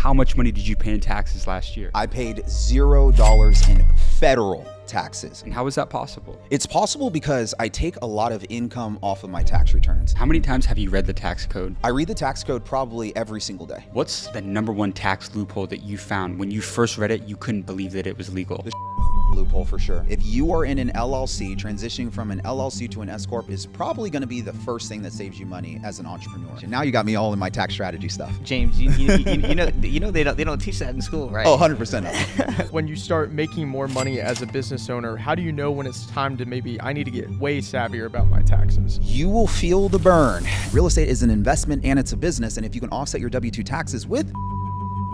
how much money did you pay in taxes last year? I paid $0 in federal taxes. And how is that possible? It's possible because I take a lot of income off of my tax returns. How many times have you read the tax code? I read the tax code probably every single day. What's the number one tax loophole that you found when you first read it, you couldn't believe that it was legal? Loophole for sure. If you are in an LLC, transitioning from an LLC to an S Corp is probably going to be the first thing that saves you money as an entrepreneur. Now you got me all in my tax strategy stuff. James, you know they don't teach that in school, right? Oh, 100%. When you start making more money as a business owner, how do you know when it's time to I need to get way savvier about my taxes? You will feel the burn. Real estate is an investment and it's a business, and if you can offset your W-2 taxes with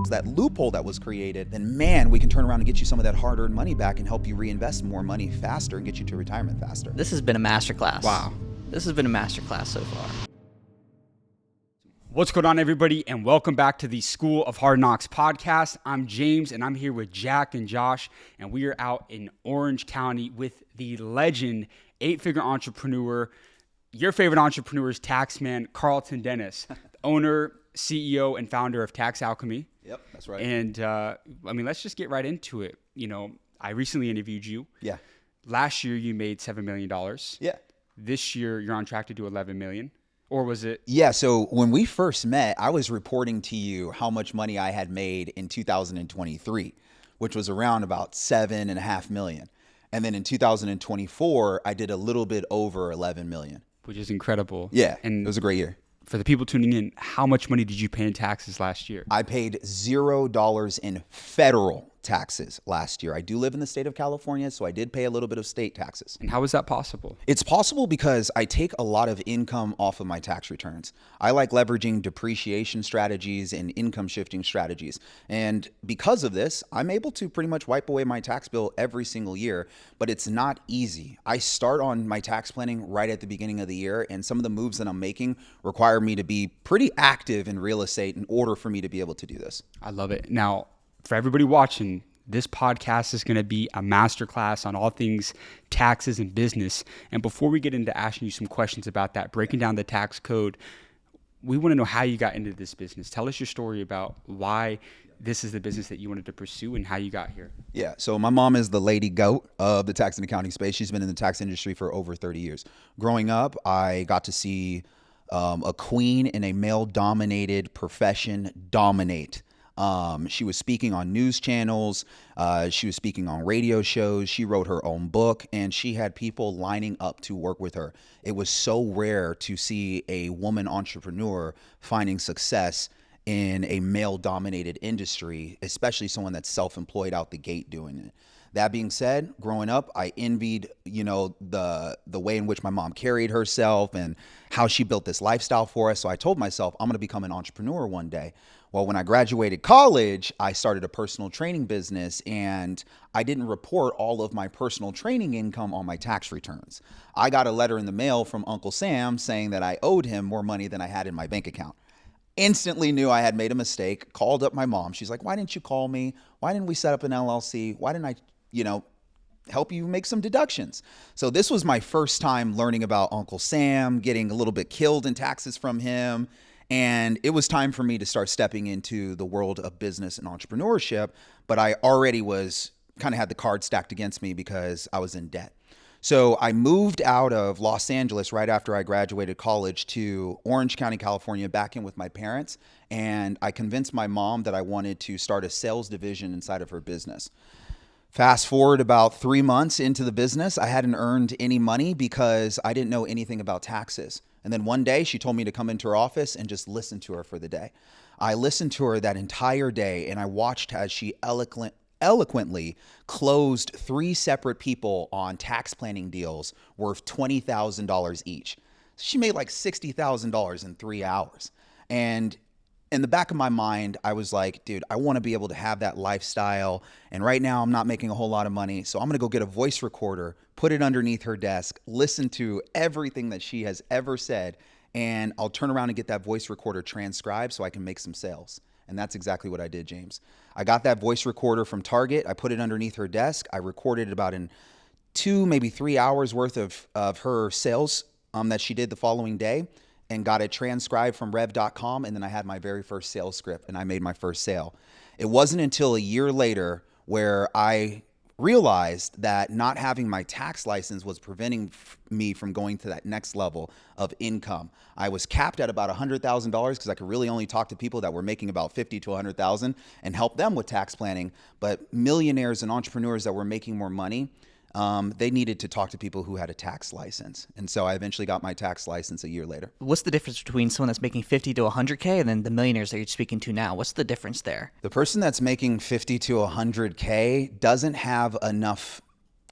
that loophole that was created, then man, we can turn around and get you some of that hard-earned money back and help you reinvest more money faster and get you to retirement faster. This has been a masterclass. Wow. This has been a masterclass so far. What's going on, everybody, and welcome back to the School of Hard Knocks podcast. I'm James, and I'm here with Jack and Josh, and we are out in Orange County with the legend, 8-figure entrepreneur, your favorite entrepreneur's tax man, Karlton Dennis, owner, CEO, and founder of Tax Alchemy. Yep, that's right. And let's just get right into it. You know, I recently interviewed you. Yeah. Last year, you made $7 million. Yeah. This year, you're on track to do $11 million. Or was it? Yeah, so when we first met, I was reporting to you how much money I had made in 2023, which was around about $7.5 million. And then in 2024, I did a little bit over 11 million. Which is incredible. Yeah, and it was a great year. For the people tuning in, how much money did you pay in taxes last year? I paid $0 in federal taxes last year. I do live in the state of California, so I did pay a little bit of state taxes. And how is that possible? It's possible because I take a lot of income off of my tax returns. I like leveraging depreciation strategies and income shifting strategies. And because of this, I'm able to pretty much wipe away my tax bill every single year, but it's not easy. I start on my tax planning right at the beginning of the year, and some of the moves that I'm making require me to be pretty active in real estate in order for me to be able to do this. I love it. Now, for everybody watching, this podcast is going to be a masterclass on all things taxes and business. And before we get into asking you some questions about that, breaking down the tax code, we want to know how you got into this business. Tell us your story about why this is the business that you wanted to pursue and how you got here. Yeah, so my mom is the lady goat of the tax and accounting space. She's been in the tax industry for over 30 years. Growing up, I got to see a queen in a male-dominated profession dominate. She was speaking on news channels. She was speaking on radio shows. She wrote her own book, and she had people lining up to work with her. It was so rare to see a woman entrepreneur finding success in a male-dominated industry, especially someone that's self-employed out the gate doing it. That being said, growing up, I envied, the way in which my mom carried herself and how she built this lifestyle for us. So I told myself, I'm going to become an entrepreneur one day. Well, when I graduated college, I started a personal training business, and I didn't report all of my personal training income on my tax returns. I got a letter in the mail from Uncle Sam saying that I owed him more money than I had in my bank account. Instantly knew I had made a mistake, called up my mom. She's like, why didn't you call me? Why didn't we set up an LLC? Why didn't I, help you make some deductions? So this was my first time learning about Uncle Sam, getting a little bit killed in taxes from him. And it was time for me to start stepping into the world of business and entrepreneurship. But I already had the cards stacked against me because I was in debt. So I moved out of Los Angeles right after I graduated college to Orange County, California, back in with my parents. And I convinced my mom that I wanted to start a sales division inside of her business. Fast forward about 3 months into the business, I hadn't earned any money because I didn't know anything about taxes. And then one day she told me to come into her office and just listen to her for the day. I listened to her that entire day, and I watched as she eloquently closed 3 separate people on tax planning deals worth $20,000 each. She made like $60,000 in 3 hours. And in the back of my mind, I was like, dude, I want to be able to have that lifestyle. And right now I'm not making a whole lot of money. So I'm going to go get a voice recorder, put it underneath her desk, listen to everything that she has ever said. And I'll turn around and get that voice recorder transcribed so I can make some sales. And that's exactly what I did, James. I got that voice recorder from Target. I put it underneath her desk. I recorded about in 2, maybe 3 hours worth of her sales that she did the following day. and got it transcribed from rev.com. And then I had my very first sales script and I made my first sale. It wasn't until a year later where I realized that not having my tax license was preventing me from going to that next level of income. I was capped at about $100,000 because I could really only talk to people that were making about $50,000 to $100,000 and help them with tax planning. But millionaires and entrepreneurs that were making more money, they needed to talk to people who had a tax license. And so I eventually got my tax license a year later. What's the difference between someone that's making 50 to 100K and then the millionaires that you're speaking to now? What's the difference there? The person that's making 50 to 100K doesn't have enough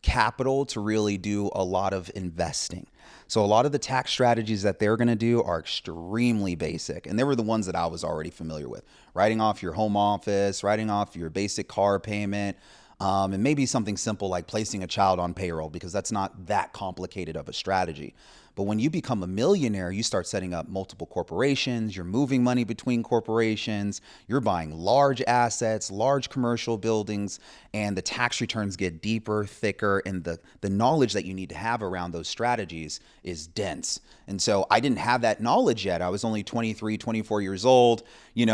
capital to really do a lot of investing. So a lot of the tax strategies that they're going to do are extremely basic. And they were the ones that I was already familiar with. Writing off your home office, writing off your basic car payment, and maybe something simple like placing a child on payroll, because that's not that complicated of a strategy. But when you become a millionaire, you start setting up multiple corporations, you're moving money between corporations, you're buying large assets, large commercial buildings, and the tax returns get deeper, thicker, and the knowledge that you need to have around those strategies is dense. And so I didn't have that knowledge yet. I was only 23, 24 years old,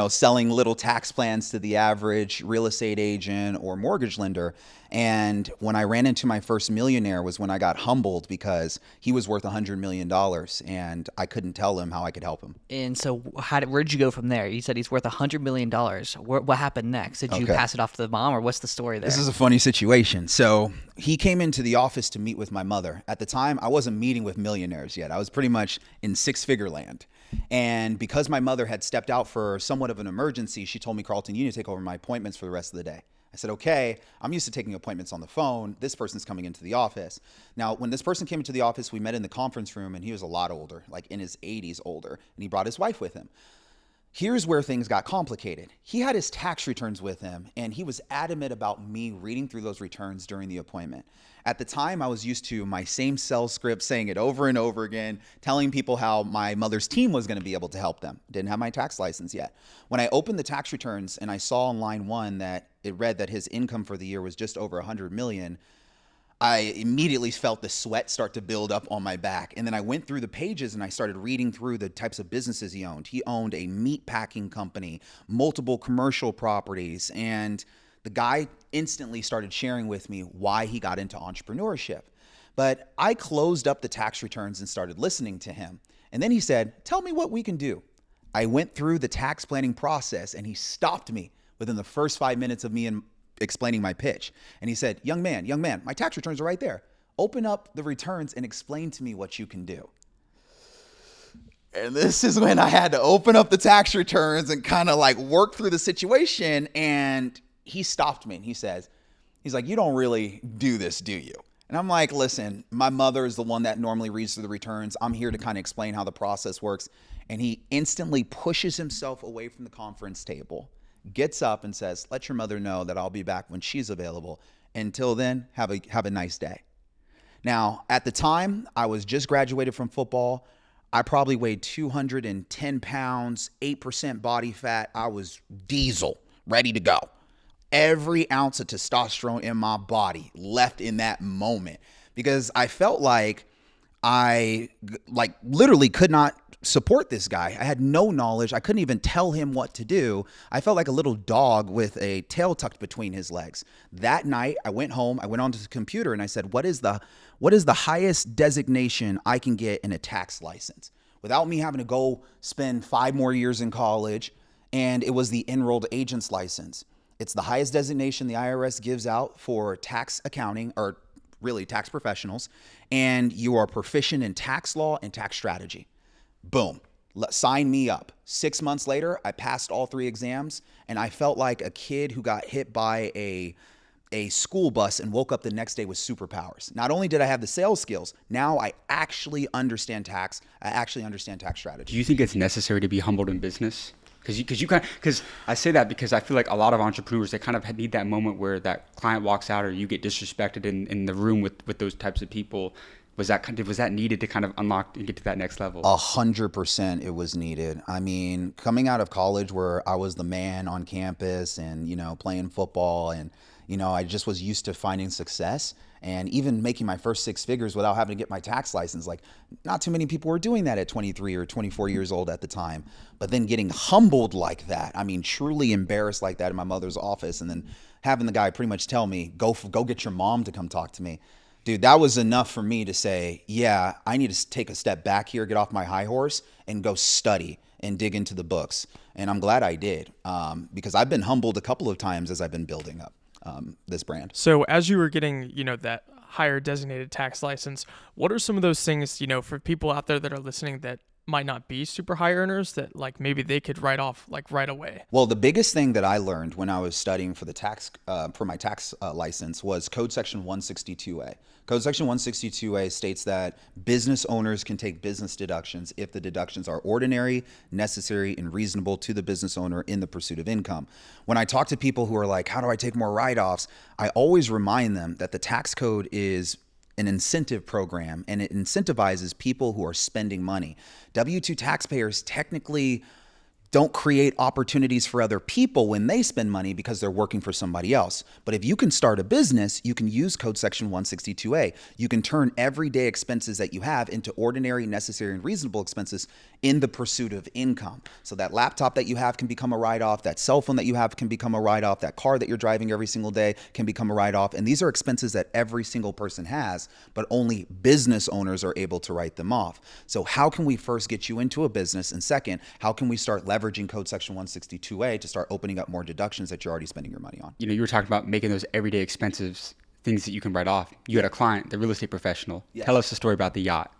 selling little tax plans to the average real estate agent or mortgage lender. And when I ran into my first millionaire was when I got humbled because he was worth $100 million and I couldn't tell him how I could help him. And so where'd you go from there? You said he's worth $100 million. What happened next? Did you pass it off to the mom, or what's the story there? This is a funny situation. So he came into the office to meet with my mother. At the time, I wasn't meeting with millionaires yet. I was pretty much in six-figure land. And because my mother had stepped out for somewhat of an emergency, she told me, Carlton, you need to take over my appointments for the rest of the day. I said, okay, I'm used to taking appointments on the phone. This person's coming into the office. Now, when this person came into the office, we met in the conference room, and he was a lot older, like in his 80s older, and he brought his wife with him. Here's where things got complicated. He had his tax returns with him, and he was adamant about me reading through those returns during the appointment. At the time, I was used to my same sales script, saying it over and over again, telling people how my mother's team was going to be able to help them. Didn't have my tax license yet. When I opened the tax returns and I saw on line 1 that it read that his income for the year was just over $100 million, I immediately felt the sweat start to build up on my back. And then I went through the pages and I started reading through the types of businesses he owned. He owned a meat packing company, multiple commercial properties, and the guy instantly started sharing with me why he got into entrepreneurship. But I closed up the tax returns and started listening to him. And then he said, tell me what we can do. I went through the tax planning process and he stopped me within the first 5 minutes of me explaining my pitch. And he said, young man, my tax returns are right there. Open up the returns and explain to me what you can do. And this is when I had to open up the tax returns and kind of like work through the situation. And he stopped me and he's like, you don't really do this, do you? And I'm like, listen, my mother is the one that normally reads through the returns. I'm here to kind of explain how the process works. And he instantly pushes himself away from the conference table, gets up and says, let your mother know that I'll be back when she's available. Until then, have a nice day. Now, at the time, I was just graduated from football. I probably weighed 210 pounds, 8% body fat. I was diesel, ready to go. Every ounce of testosterone in my body left in that moment because I felt like I literally could not support this guy. I had no knowledge. I couldn't even tell him what to do. I felt like a little dog with a tail tucked between his legs. That night, I went home, I went onto the computer and I said, what is the highest designation I can get in a tax license without me having to go spend 5 more years in college? And it was the enrolled agent's license. It's the highest designation the IRS gives out for tax accounting, or really tax professionals, and you are proficient in tax law and tax strategy. Boom. Sign me up. 6 months later, I passed all 3 exams, and I felt like a kid who got hit by a school bus and woke up the next day with superpowers. Not only did I have the sales skills, now I actually understand tax. I actually understand tax strategy. Do you think it's necessary to be humbled in business? Because I say that because I feel like a lot of entrepreneurs, they kind of need that moment where that client walks out or you get disrespected in the room with those types of people. Was that needed to kind of unlock and get to that next level? 100% it was needed. I mean, coming out of college where I was the man on campus and, playing football and, I just was used to finding success and even making my first six figures without having to get my tax license. Like, not too many people were doing that at 23 or 24 years old at the time. But then getting humbled like that, I mean, truly embarrassed like that in my mother's office, and then having the guy pretty much tell me, go get your mom to come talk to me. Dude, that was enough for me to say, yeah, I need to take a step back here, get off my high horse, and go study and dig into the books. And I'm glad I did, because I've been humbled a couple of times as I've been building up this brand. So as you were getting, that higher designated tax license, what are some of those things, for people out there that are listening that might not be super high earners that like maybe they could write off like right away? Well, the biggest thing that I learned when I was studying for the tax for my tax license was Code Section 162A. Code Section 162A states that business owners can take business deductions if the deductions are ordinary, necessary, and reasonable to the business owner in the pursuit of income. When I talk to people who are like, how do I take more write-offs? I always remind them that the tax code is an incentive program, and it incentivizes people who are spending money. W-2 taxpayers technically don't create opportunities for other people when they spend money because they're working for somebody else. But if you can start a business, you can use Code Section 162A. You can turn everyday expenses that you have into ordinary, necessary, and reasonable expenses in the pursuit of income. So that laptop that you have can become a write-off, that cell phone that you have can become a write-off, that car that you're driving every single day can become a write-off. And these are expenses that every single person has, but only business owners are able to write them off. So how can we first get you into a business? And second, how can we start leveraging Code Section 162A to start opening up more deductions that you're already spending your money on? You were talking about making those everyday expenses things that you can write off. You had a client, the real estate professional. Yes. Tell us the story about the yacht.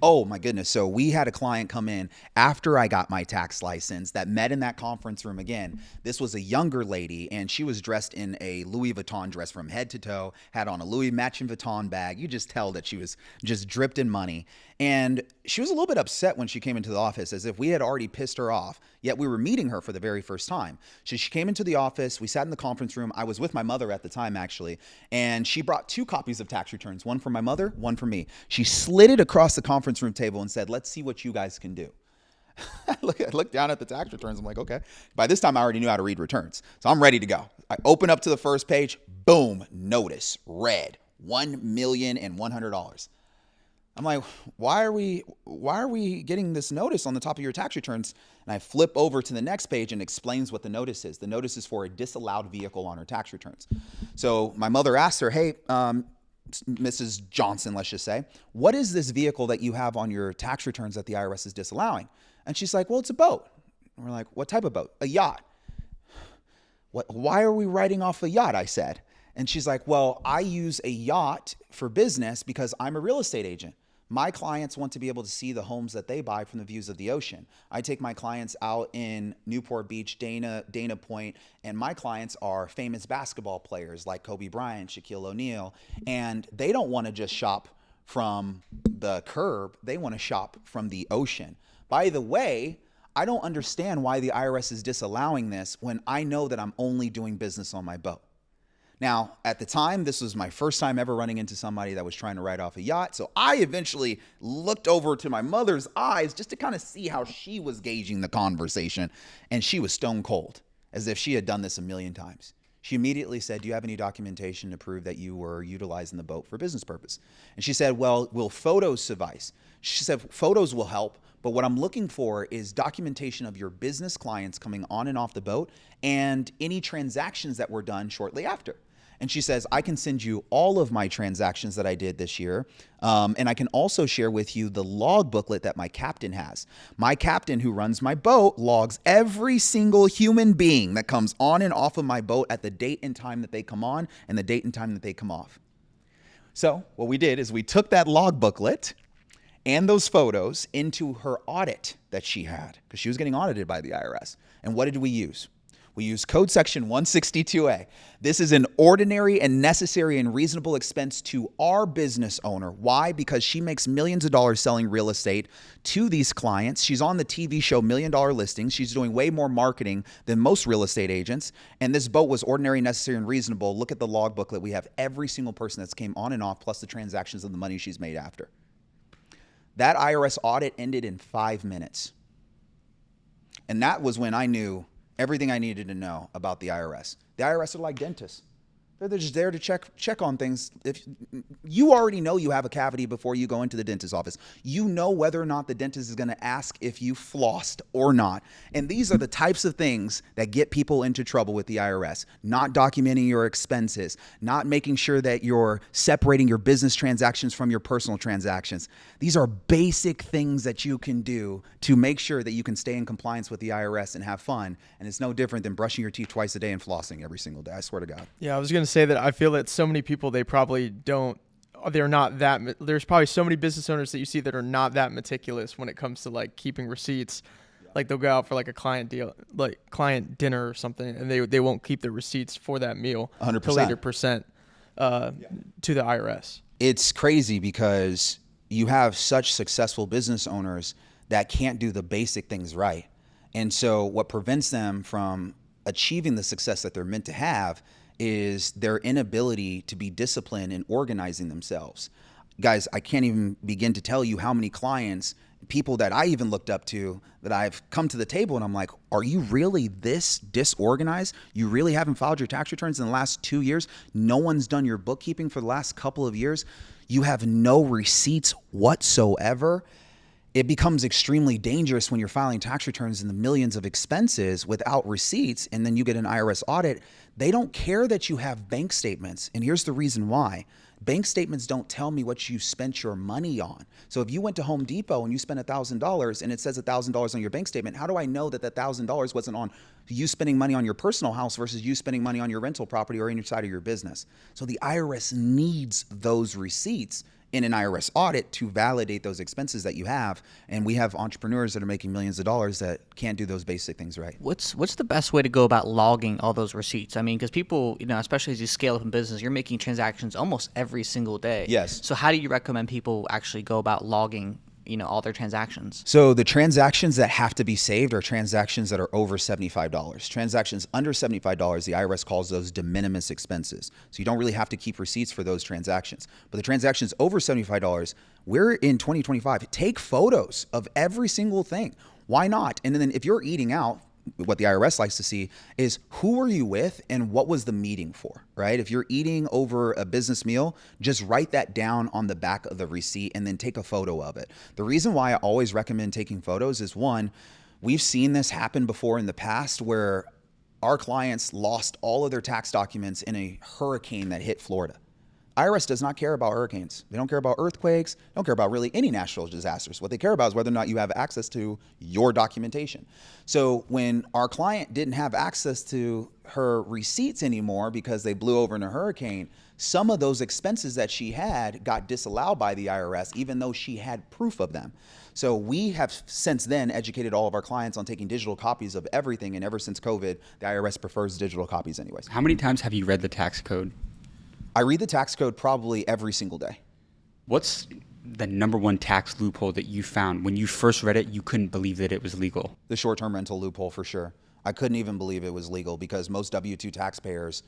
Oh my goodness. So we had a client come in after I got my tax license that met in that conference room again. This was a younger lady, and she was dressed in a Louis Vuitton dress from head to toe, had on a Louis matching Vuitton bag. You just tell that she was just dripped in money. And she was a little bit upset when she came into the office, as if we had already pissed her off, yet we were meeting her for the very first time. So she came into the office, we sat in the conference room. I was with my mother at the time, actually, and she brought 2 copies of tax returns, one for my mother, one for me. She slid it across the conference room table and said, let's see what you guys can do. I looked down at the tax returns. I'm like, okay. By this time, I already knew how to read returns. So I'm ready to go. I open up to the first page. Boom. Notice. Red. $1,100,000. I'm like, why are we getting this notice on the top of your tax returns? And I flip over to the next page and explains what the notice is. The notice is for a disallowed vehicle on her tax returns. So my mother asked her, hey, Mrs. Johnson, let's just say, what is this vehicle that you have on your tax returns that the IRS is disallowing? And she's like, well, it's a boat. And we're like, what type of boat? A yacht. Why are we writing off a yacht? I said. And she's like, well, I use a yacht for business because I'm a real estate agent. My clients want to be able to see the homes that they buy from the views of the ocean. I take my clients out in Newport Beach, Dana Point, and my clients are famous basketball players like Kobe Bryant, Shaquille O'Neal, and they don't want to just shop from the curb. They want to shop from the ocean. By the way, I don't understand why the IRS is disallowing this when I know that I'm only doing business on my boat. Now, at the time, this was my first time ever running into somebody that was trying to write off a yacht. So I eventually looked over to my mother's eyes just to kind of see how she was gauging the conversation. And she was stone cold, as if she had done this a million times. She immediately said, do you have any documentation to prove that you were utilizing the boat for business purpose? And she said, well, will photos suffice? She said, photos will help, but what I'm looking for is documentation of your business clients coming on and off the boat and any transactions that were done shortly after. And she says, I can send you all of my transactions that I did this year. And I can also share with you the log booklet that my captain has. My captain who runs my boat logs every single human being that comes on and off of my boat at the date and time that they come on and the date and time that they come off. So what we did is we took that log booklet and those photos into her audit that she had, because she was getting audited by the IRS. And what did we use? We use Code Section 162A. This is an ordinary and necessary and reasonable expense to our business owner. Why? Because she makes millions of dollars selling real estate to these clients. She's on the TV show $1 Million Listings. She's doing way more marketing than most real estate agents. And this boat was ordinary, necessary, and reasonable. Look at the log booklet. We have every single person that's came on and off, plus the transactions of the money she's made after. That IRS audit ended in 5 minutes. And that was when I knew everything I needed to know about the IRS. The IRS are like dentists. They're just there to check on things. If you already know you have a cavity before you go into the dentist's office, you know whether or not the dentist is going to ask if you flossed or not. And these are the types of things that get people into trouble with the IRS. Not documenting your expenses, not making sure that you're separating your business transactions from your personal transactions. These are basic things that you can do to make sure that you can stay in compliance with the IRS and have fun. And it's no different than brushing your teeth twice a day and flossing every single day. I swear to God. Yeah, I was going to say that I feel that so many people, there's probably so many business owners that you see that are not that meticulous when it comes to like keeping receipts. Like they'll go out for like a client deal, like client dinner or something, and they won't keep the receipts for that meal 100%. till later percent to the IRS. It's crazy because you have such successful business owners that can't do the basic things right. And so what prevents them from achieving the success that they're meant to have is their inability to be disciplined in organizing themselves. Guys, I can't even begin to tell you how many clients, people that I even looked up to, that I've come to the table and I'm like, are you really this disorganized? You really haven't filed your tax returns in the last 2 years? No one's done your bookkeeping for the last couple of years? You have no receipts whatsoever? It becomes extremely dangerous when you're filing tax returns in the millions of expenses without receipts, and then you get an IRS audit. They don't care that you have bank statements, and here's the reason why. Bank statements don't tell me what you spent your money on. So if you went to Home Depot and you spent $1,000 and it says $1,000 on your bank statement, how do I know that that $1,000 wasn't on you spending money on your personal house versus you spending money on your rental property or inside of your business? So the IRS needs those receipts in an IRS audit to validate those expenses that you have. And we have entrepreneurs that are making millions of dollars that can't do those basic things right. What's the best way to go about logging all those receipts? I mean, because people, especially as you scale up in business, you're making transactions almost every single day. Yes. So how do you recommend people actually go about logging, all their transactions? So the transactions that have to be saved are transactions that are over $75. Transactions under $75, the IRS calls those de minimis expenses. So you don't really have to keep receipts for those transactions. But the transactions over $75, we're in 2025. Take photos of every single thing. Why not? And then if you're eating out, what the IRS likes to see is who were you with and what was the meeting for, right? If you're eating over a business meal, just write that down on the back of the receipt and then take a photo of it. The reason why I always recommend taking photos is, one, we've seen this happen before in the past where our clients lost all of their tax documents in a hurricane that hit Florida. IRS does not care about hurricanes. They don't care about earthquakes. They don't care about really any natural disasters. What they care about is whether or not you have access to your documentation. So when our client didn't have access to her receipts anymore because they blew over in a hurricane, some of those expenses that she had got disallowed by the IRS, even though she had proof of them. So we have since then educated all of our clients on taking digital copies of everything. And ever since COVID, the IRS prefers digital copies anyways. How many times have you read the tax code? I read the tax code probably every single day. What's the number one tax loophole that you found when you first read it, you couldn't believe that it was legal? The short-term rental loophole, for sure. I couldn't even believe it was legal because most W-2 taxpayers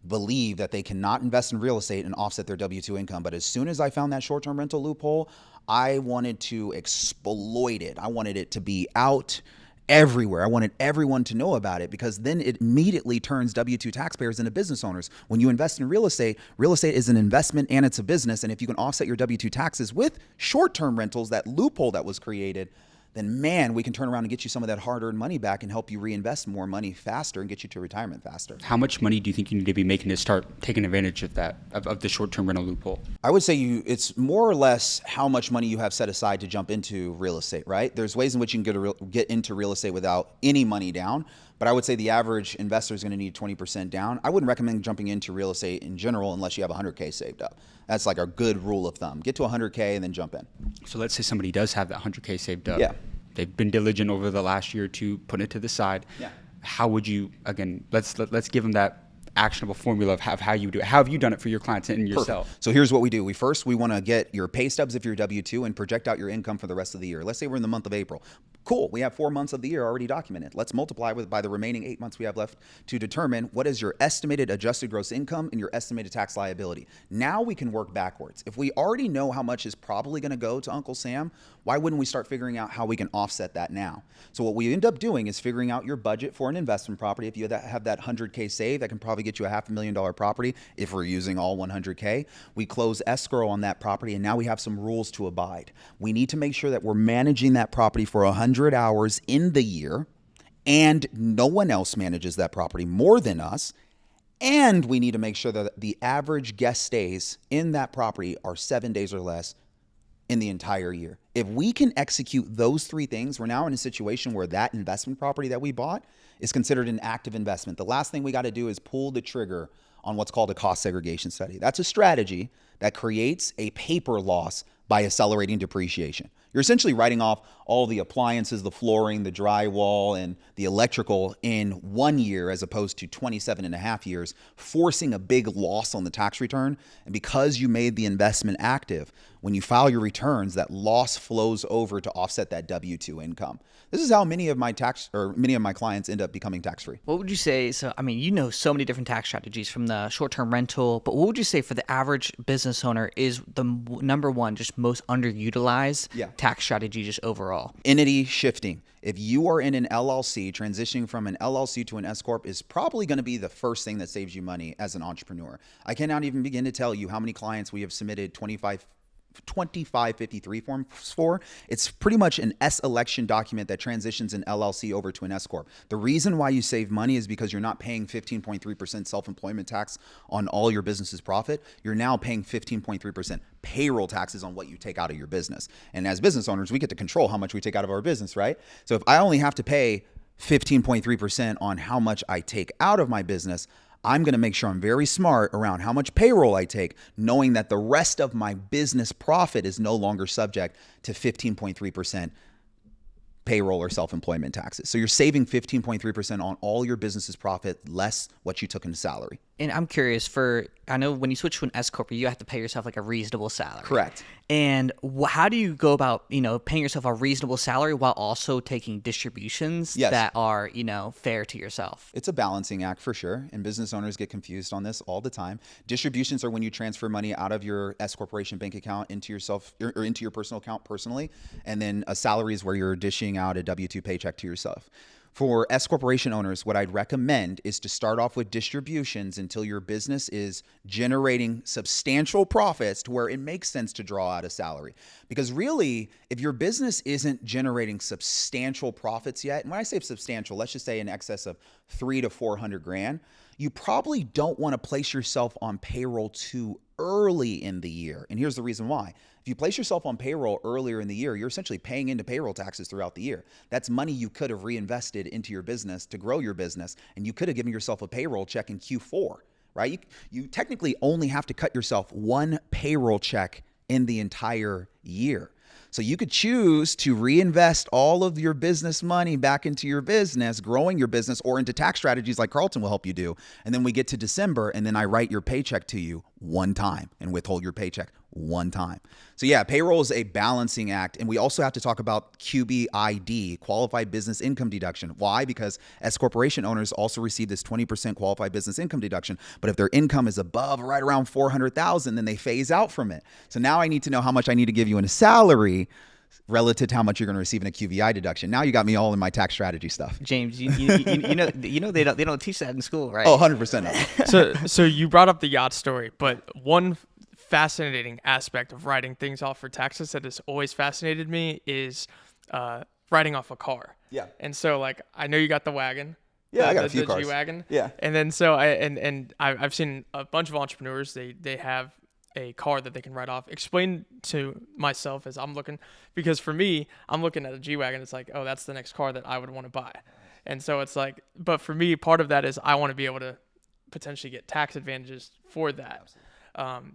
believe that they cannot invest in real estate and offset their W-2 income. But as soon as I found that short-term rental loophole, I wanted to exploit it. I wanted it to be out everywhere. I wanted everyone to know about it because then it immediately turns W-2 taxpayers into business owners. When you invest in real estate is an investment and it's a business. And if you can offset your W-2 taxes with short-term rentals, that loophole that was created, then man, we can turn around and get you some of that hard-earned money back and help you reinvest more money faster and get you to retirement faster. How much money do you think you need to be making to start taking advantage of that, of the short-term rental loophole? I would say it's more or less how much money you have set aside to jump into real estate, right? There's ways in which you can get into real estate without any money down, but I would say the average investor is going to need 20% down. I wouldn't recommend jumping into real estate in general unless you have 100K saved up. That's like a good rule of thumb. Get to 100K and then jump in. So let's say somebody does have that 100K saved up. Yeah. They've been diligent over the last year or two, putting it to the side. Yeah. How would you, again, let's give them that actionable formula of how you do it. How have you done it for your clients and yourself? Perfect. So here's what we do. We want to get your pay stubs if you're W-2 and project out your income for the rest of the year. Let's say we're in the month of April. Cool. We have 4 months of the year already documented. Let's multiply by the remaining 8 months we have left to determine what is your estimated adjusted gross income and your estimated tax liability. Now we can work backwards. If we already know how much is probably going to go to Uncle Sam, why wouldn't we start figuring out how we can offset that now? So what we end up doing is figuring out your budget for an investment property. If you have that 100K saved, that can probably get you a $500,000 property. If we're using all 100K, we close escrow on that property, and now we have some rules to abide. We need to make sure that we're managing that property for 100 hours in the year, and no one else manages that property more than us. And we need to make sure that the average guest stays in that property are 7 days or less in the entire year. If we can execute those 3 things, we're now in a situation where that investment property that we bought is considered an active investment. The last thing we got to do is pull the trigger on what's called a cost segregation study. That's a strategy that creates a paper loss by accelerating depreciation. You're essentially writing off all the appliances, the flooring, the drywall, and the electrical in 1 year as opposed to 27 and a half years, forcing a big loss on the tax return. And because you made the investment active, when you file your returns, that loss flows over to offset that W-2 income. This is how many of my clients end up becoming tax-free. What would you say? So, I mean, you know so many different tax strategies from the short-term rental, but what would you say for the average business owner is the number one, just most underutilized tax strategy just overall? Entity shifting. If you are in an LLC, transitioning from an LLC to an S Corp is probably going to be the first thing that saves you money as an entrepreneur. I cannot even begin to tell you how many clients we have submitted 2553 forms for. It's pretty much an S election document that transitions an LLC over to an S Corp. The reason why you save money is because you're not paying 15.3% self-employment tax on all your business's profit. You're now paying 15.3% payroll taxes on what you take out of your business. And as business owners, we get to control how much we take out of our business, right? So if I only have to pay 15.3% on how much I take out of my business, I'm going to make sure I'm very smart around how much payroll I take, knowing that the rest of my business profit is no longer subject to 15.3% payroll or self-employment taxes. So you're saving 15.3% on all your business's profit, less what you took in salary. And I'm curious I know when you switch to an S Corp, you have to pay yourself like a reasonable salary. Correct. And how do you go about, paying yourself a reasonable salary while also taking distributions that are, fair to yourself? It's a balancing act for sure. And business owners get confused on this all the time. Distributions are when you transfer money out of your S Corporation bank account into yourself or into your personal account personally. And then a salary is where you're dishing out a W-2 paycheck to yourself. For S Corporation owners, what I'd recommend is to start off with distributions until your business is generating substantial profits to where it makes sense to draw out a salary. Because really, if your business isn't generating substantial profits yet, and when I say substantial, let's just say in excess of $300,000 to $400,000, you probably don't want to place yourself on payroll too early in the year. And here's the reason why. If you place yourself on payroll earlier in the year, you're essentially paying into payroll taxes throughout the year. That's money you could have reinvested into your business to grow your business, and you could have given yourself a payroll check in Q4, right? You technically only have to cut yourself one payroll check in the entire year. So you could choose to reinvest all of your business money back into your business, growing your business, or into tax strategies like Karlton will help you do. And then we get to December, and then I write your paycheck to you one time and withhold your paycheck one time. So yeah, payroll is a balancing act. And we also have to talk about QBID, qualified business income deduction. Why? Because S Corporation owners also receive this 20% qualified business income deduction. But if their income is above right around $400,000, then they phase out from it. So now I need to know how much I need to give you in a salary relative to how much you're going to receive in a QBI deduction. Now you got me all in my tax strategy stuff. James, you know they don't teach that in school, right? Oh, 100%. So you brought up the yacht story, but one fascinating aspect of writing things off for taxes that has always fascinated me is writing off a car. Yeah. And so I know you got the wagon. Yeah, I got a few the cars. G-Wagon. Yeah. And then I've seen a bunch of entrepreneurs, they have a car that they can write off. Explain to myself as I'm looking, because for me, I'm looking at a G-Wagon. It's like, oh, that's the next car that I would want to buy. And so it's like, but for me, part of that is I want to be able to potentially get tax advantages for that.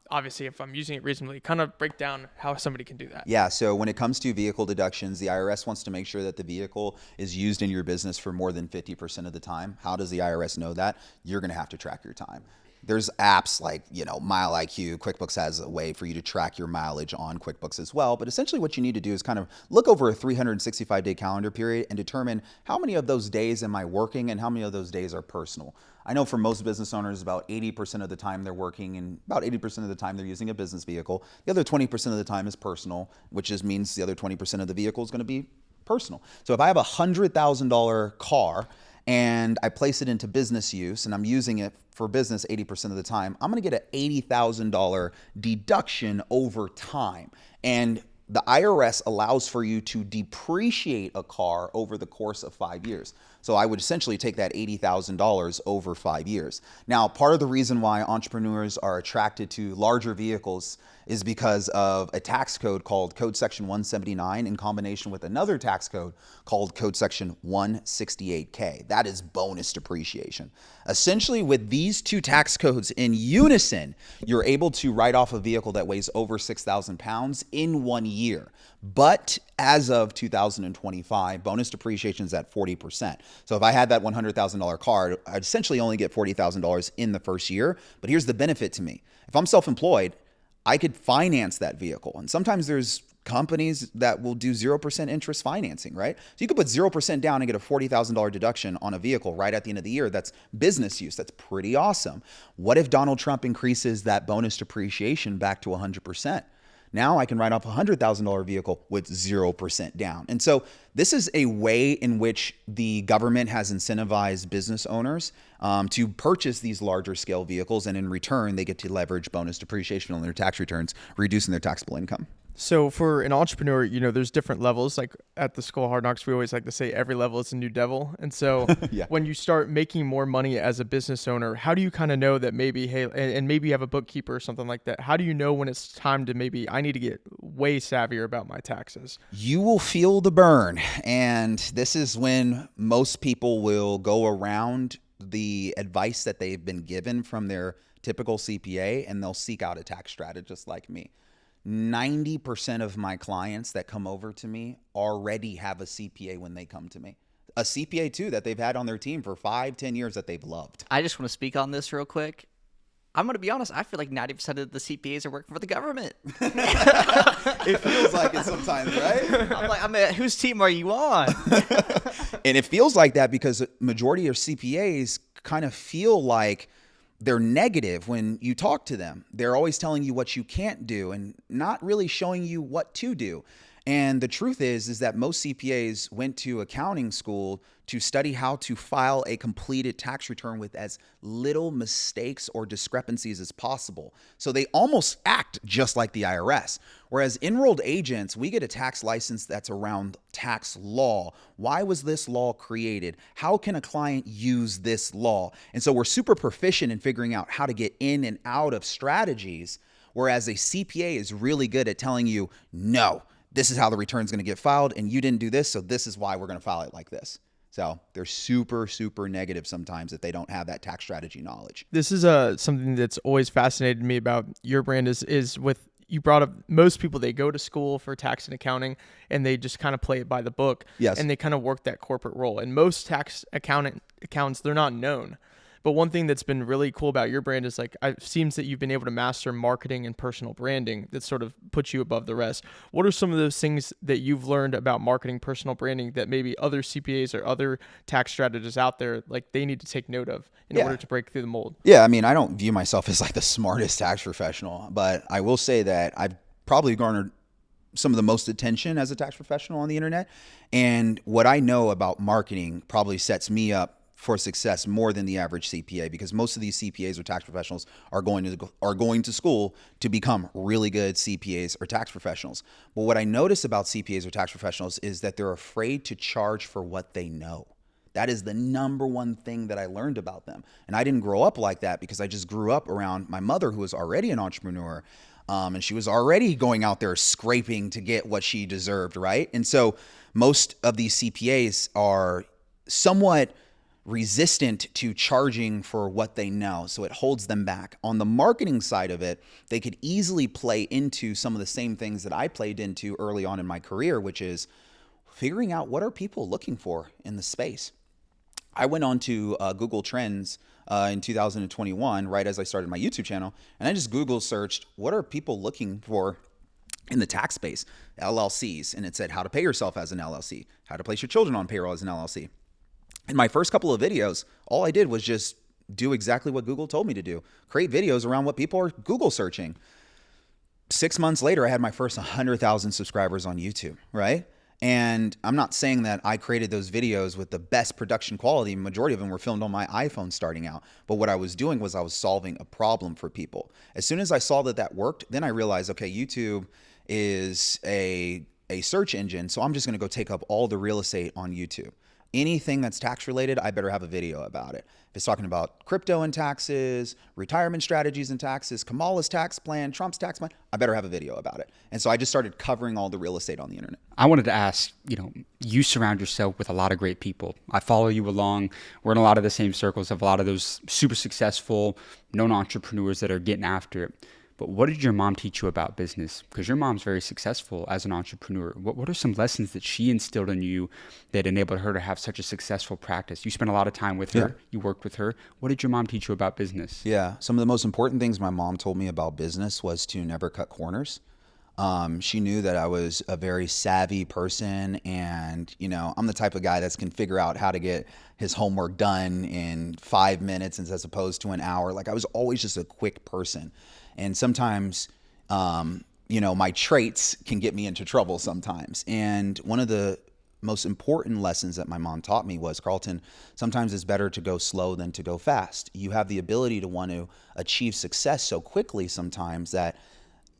Obviously, if I'm using it reasonably, kind of break down how somebody can do that. Yeah, so when it comes to vehicle deductions, the IRS wants to make sure that the vehicle is used in your business for more than 50% of the time. How does the IRS know that? You're going to have to track your time. There's apps like, Mile IQ. QuickBooks has a way for you to track your mileage on QuickBooks as well. But essentially what you need to do is kind of look over a 365-day calendar period and determine how many of those days am I working and how many of those days are personal. I know for most business owners, about 80% of the time they're working and about 80% of the time they're using a business vehicle. The other 20% of the time is personal, which just means the other 20% of the vehicle is going to be personal. So if I have a $100,000 car and I place it into business use and I'm using it for business 80% of the time, I'm going to get an $80,000 deduction over time. And the IRS allows for you to depreciate a car over the course of 5 years. So I would essentially take that $80,000 over 5 years. Now, part of the reason why entrepreneurs are attracted to larger vehicles is because of a tax code called Code Section 179 in combination with another tax code called Code Section 168K. That is bonus depreciation. Essentially, with these two tax codes in unison, you're able to write off a vehicle that weighs over 6,000 pounds in 1 year. But as of 2025, bonus depreciation is at 40%. So if I had that $100,000 car, I'd essentially only get $40,000 in the first year. But here's the benefit to me. If I'm self-employed, I could finance that vehicle. And sometimes there's companies that will do 0% interest financing, right? So you could put 0% down and get a $40,000 deduction on a vehicle right at the end of the year. That's business use. That's pretty awesome. What if Donald Trump increases that bonus depreciation back to 100%? Now I can write off a $100,000 vehicle with 0% down. And so this is a way in which the government has incentivized business owners to purchase these larger scale vehicles. And in return, they get to leverage bonus depreciation on their tax returns, reducing their taxable income. So for an entrepreneur, there's different levels. Like at the School of Hard Knocks, we always like to say every level is a new devil. And so Yeah. When you start making more money as a business owner, how do you kind of know that maybe, hey, and maybe you have a bookkeeper or something like that. How do you know when it's time to maybe I need to get way savvier about my taxes? You will feel the burn. And this is when most people will go around the advice that they've been given from their typical CPA and they'll seek out a tax strategist like me. 90% of my clients that come over to me already have a CPA when they come to me. A CPA too that they've had on their team for 5-10 years that they've loved. I just want to speak on this real quick. I'm going to be honest. I feel like 90% of the CPAs are working for the government. It feels like it sometimes, right? I'm like, whose team are you on? And it feels like that because majority of CPAs kind of feel like they're negative when you talk to them. They're always telling you what you can't do and not really showing you what to do. And the truth is that most CPAs went to accounting school to study how to file a completed tax return with as little mistakes or discrepancies as possible. So they almost act just like the IRS. Whereas enrolled agents, we get a tax license that's around tax law. Why was this law created? How can a client use this law? And so we're super proficient in figuring out how to get in and out of strategies, whereas a CPA is really good at telling you, no, this is how the return is going to get filed, and you didn't do this, so this is why we're going to file it like this. So they're super, super negative sometimes if they don't have that tax strategy knowledge. This is something that's always fascinated me about your brand is with, you brought up most people, they go to school for tax and accounting and they just kind of play it by the book. Yes. And they kind of work that corporate role. And most tax accountants, they're not known. But one thing that's been really cool about your brand is like, it seems that you've been able to master marketing and personal branding that sort of puts you above the rest. What are some of those things that you've learned about marketing, personal branding that maybe other CPAs or other tax strategists out there, like they need to take note of in order to break through the mold? Yeah. I mean, I don't view myself as like the smartest tax professional, but I will say that I've probably garnered some of the most attention as a tax professional on the internet. And what I know about marketing probably sets me up for success more than the average CPA, because most of these CPAs or tax professionals are going to school to become really good CPAs or tax professionals. But what I notice about CPAs or tax professionals is that they're afraid to charge for what they know. That is the number one thing that I learned about them. And I didn't grow up like that because I just grew up around my mother, who was already an entrepreneur. And she was already going out there scraping to get what she deserved, right? And so most of these CPAs are somewhat resistant to charging for what they know. So it holds them back. On the marketing side of it, they could easily play into some of the same things that I played into early on in my career, which is figuring out what are people looking for in the space. I went on to Google Trends in 2021, right as I started my YouTube channel. And I just Google searched, what are people looking for in the tax space? LLCs. And it said how to pay yourself as an LLC, how to place your children on payroll as an LLC. In my first couple of videos, all I did was just do exactly what Google told me to do. Create videos around what people are Google searching. 6 months later, I had my first 100,000 subscribers on YouTube, right? And I'm not saying that I created those videos with the best production quality. Majority of them were filmed on my iPhone starting out. But what I was doing was I was solving a problem for people. As soon as I saw that that worked, then I realized, okay, YouTube is a search engine. So I'm just going to go take up all the real estate on YouTube. Anything that's tax related, I better have a video about it. If it's talking about crypto and taxes, retirement strategies and taxes, Kamala's tax plan, Trump's tax plan, I better have a video about it. And so I just started covering all the real estate on the internet. I wanted to ask, you surround yourself with a lot of great people. I follow you along. We're in a lot of the same circles of a lot of those super successful known entrepreneurs that are getting after it. But what did your mom teach you about business? Because your mom's very successful as an entrepreneur. What are some lessons that she instilled in you that enabled her to have such a successful practice? You spent a lot of time with her. Yeah. You worked with her. What did your mom teach you about business? Yeah. Some of the most important things my mom told me about business was to never cut corners. She knew that I was a very savvy person, and I'm the type of guy that can figure out how to get his homework done in 5 minutes as opposed to an hour. Like, I was always just a quick person. And sometimes, my traits can get me into trouble sometimes. And one of the most important lessons that my mom taught me was, Carlton, sometimes it's better to go slow than to go fast. You have the ability to want to achieve success so quickly sometimes that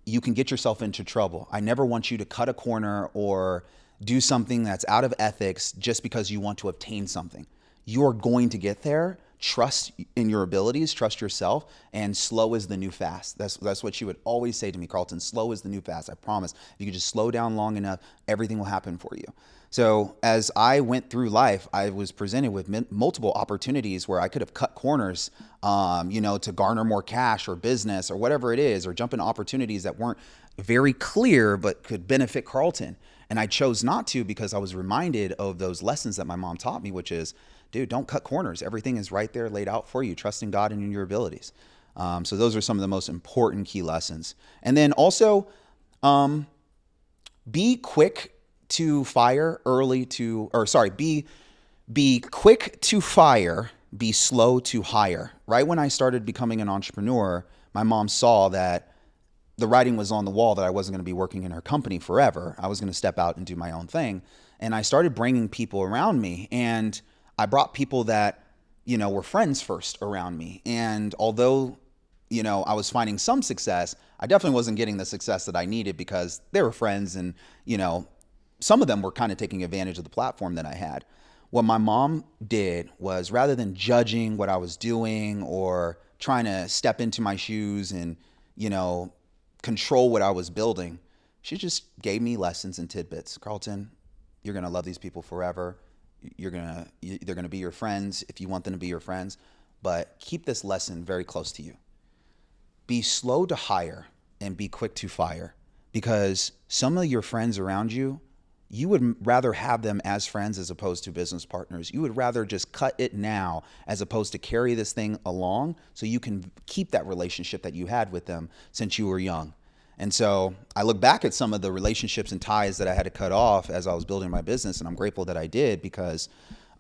you can get yourself into trouble. I never want you to cut a corner or do something that's out of ethics just because you want to obtain something. You're going to get there. Trust in your abilities, trust yourself, and slow is the new fast. That's what she would always say to me, Carlton, slow is the new fast. I promise. If you could just slow down long enough, everything will happen for you. So as I went through life, I was presented with multiple opportunities where I could have cut corners, to garner more cash or business or whatever it is, or jump into opportunities that weren't very clear but could benefit Carlton. And I chose not to because I was reminded of those lessons that my mom taught me, which is, dude, don't cut corners. Everything is right there laid out for you. Trust in God and in your abilities. So those are some of the most important key lessons. And then also, be quick to fire, be quick to fire, be slow to hire. Right when I started becoming an entrepreneur, my mom saw that the writing was on the wall that I wasn't going to be working in her company forever. I was going to step out and do my own thing. And I started bringing people around me, and I brought people that, were friends first around me. And although, I was finding some success, I definitely wasn't getting the success that I needed because they were friends, and, some of them were kind of taking advantage of the platform that I had. What my mom did was, rather than judging what I was doing or trying to step into my shoes and, control what I was building, she just gave me lessons and tidbits. Carlton, you're going to love these people forever. They're going to be your friends if you want them to be your friends, but keep this lesson very close to you. Be slow to hire and be quick to fire, because some of your friends around you, you would rather have them as friends as opposed to business partners. You would rather just cut it now as opposed to carry this thing along so you can keep that relationship that you had with them since you were young. And so I look back at some of the relationships and ties that I had to cut off as I was building my business, and I'm grateful that I did, because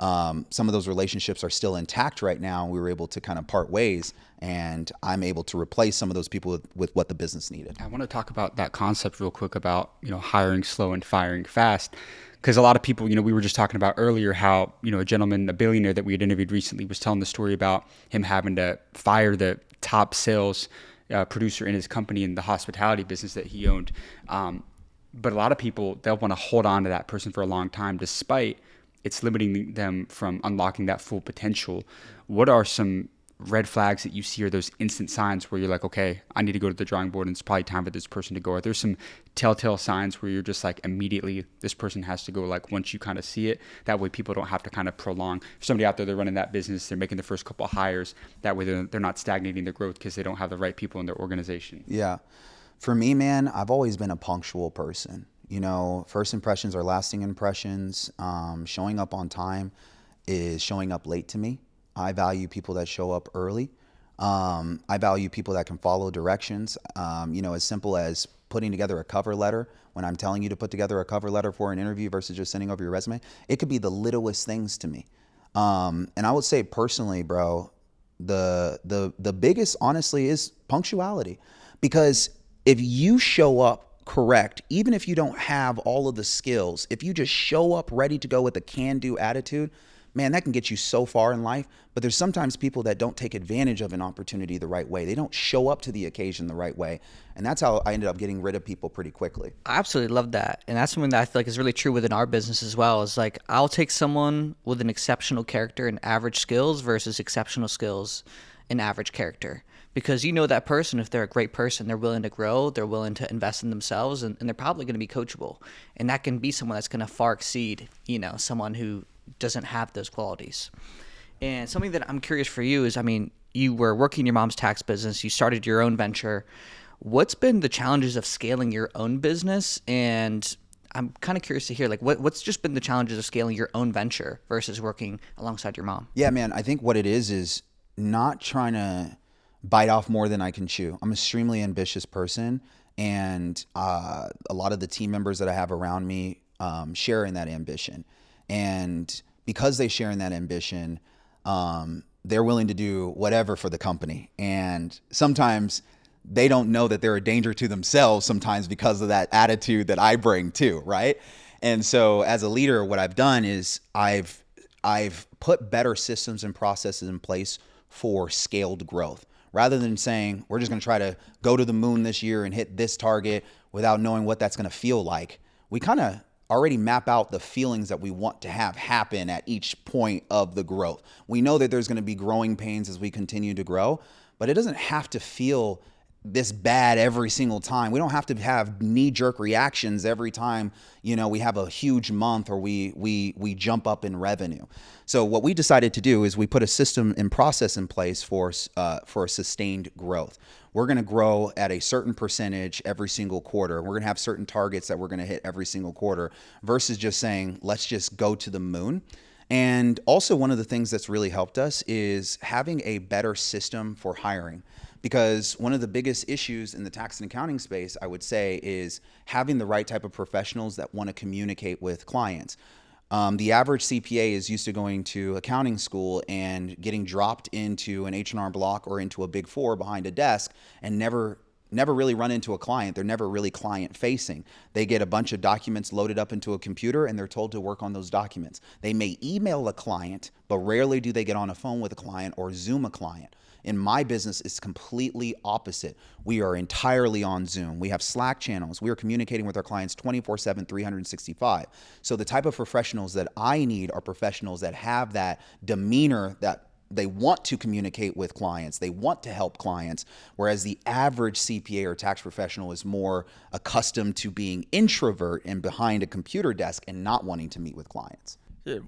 some of those relationships are still intact right now. We were able to kind of part ways, and I'm able to replace some of those people with what the business needed. I want to talk about that concept real quick about, hiring slow and firing fast. Because a lot of people, we were just talking about earlier how, a gentleman, a billionaire that we had interviewed recently, was telling the story about him having to fire the top sales producer in his company in the hospitality business that he owned. But a lot of people, they'll want to hold on to that person for a long time, despite it's limiting them from unlocking that full potential. What are some red flags that you see, or those instant signs where you're like, okay, I need to go to the drawing board and it's probably time for this person to go? Are there some telltale signs where you're just like, immediately this person has to go, like once you kind of see it? That way people don't have to kind of prolong. For somebody out there, they're running that business, they're making the first couple of hires. That way they're not stagnating their growth because they don't have the right people in their organization. Yeah. For me, man, I've always been a punctual person. First impressions are lasting impressions. Showing up on time is showing up late to me. I value people that show up early. I value people that can follow directions. As simple as putting together a cover letter. When I'm telling you to put together a cover letter for an interview versus just sending over your resume, it could be the littlest things to me. And I would say personally, bro, the biggest honestly is punctuality, because if you show up correct, even if you don't have all of the skills, if you just show up ready to go with a can-do attitude, man, that can get you so far in life. But there's sometimes people that don't take advantage of an opportunity the right way. They don't show up to the occasion the right way. And that's how I ended up getting rid of people pretty quickly. I absolutely love that. And that's something that I feel like is really true within our business as well. Is like, I'll take someone with an exceptional character and average skills versus exceptional skills and average character. Because you know that person, if they're a great person, they're willing to grow, they're willing to invest in themselves, and they're probably going to be coachable. And that can be someone that's going to far exceed, someone who doesn't have those qualities. And something that I'm curious for you is, you were working your mom's tax business, you started your own venture. What's been the challenges of scaling your own business? And I'm kind of curious to hear, what's just been the challenges of scaling your own venture versus working alongside your mom? Yeah, man, I think what it is not trying to bite off more than I can chew. I'm an extremely ambitious person, and a lot of the team members that I have around me share in that ambition. And because they share in that ambition, they're willing to do whatever for the company. And sometimes they don't know that they're a danger to themselves sometimes because of that attitude that I bring too, right? And so as a leader, what I've done is I've put better systems and processes in place for scaled growth. Rather than saying, we're just going to try to go to the moon this year and hit this target without knowing what that's going to feel like, we kind of already map out the feelings that we want to have happen at each point of the growth. We know that there's going to be growing pains as we continue to grow, but it doesn't have to feel this bad every single time. We don't have to have knee-jerk reactions every time, we have a huge month or we jump up in revenue. So what we decided to do is we put a system and process in place for sustained growth. We're going to grow at a certain percentage every single quarter. We're going to have certain targets that we're going to hit every single quarter versus just saying, let's just go to the moon. And also one of the things that's really helped us is having a better system for hiring. Because one of the biggest issues in the tax and accounting space, I would say, is having the right type of professionals that want to communicate with clients. The average CPA is used to going to accounting school and getting dropped into an H&R Block or into a Big Four behind a desk and never really run into a client. They're never really client facing. They get a bunch of documents loaded up into a computer and they're told to work on those documents. They may email a client, but rarely do they get on a phone with a client or Zoom a client. In my business, it's completely opposite. We are entirely on Zoom. We have Slack channels. We are communicating with our clients 24/7, 365. So the type of professionals that I need are professionals that have that demeanor that they want to communicate with clients. They want to help clients, whereas the average CPA or tax professional is more accustomed to being introvert and behind a computer desk and not wanting to meet with clients.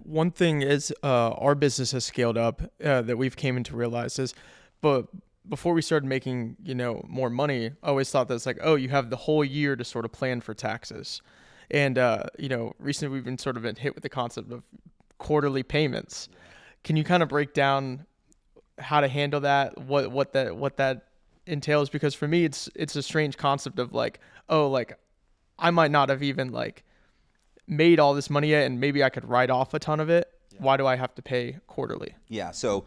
One thing is our business has scaled up that we've came into realize is, but before we started making, more money, I always thought that it's like, oh, you have the whole year to sort of plan for taxes. And, recently we've been sort of hit with the concept of quarterly payments. Can you kind of break down how to handle that, what that entails? Because for me, it's a strange concept of like, oh, like I might not have even like made all this money yet and maybe I could write off a ton of it. Yeah. Why do I have to pay quarterly? Yeah. So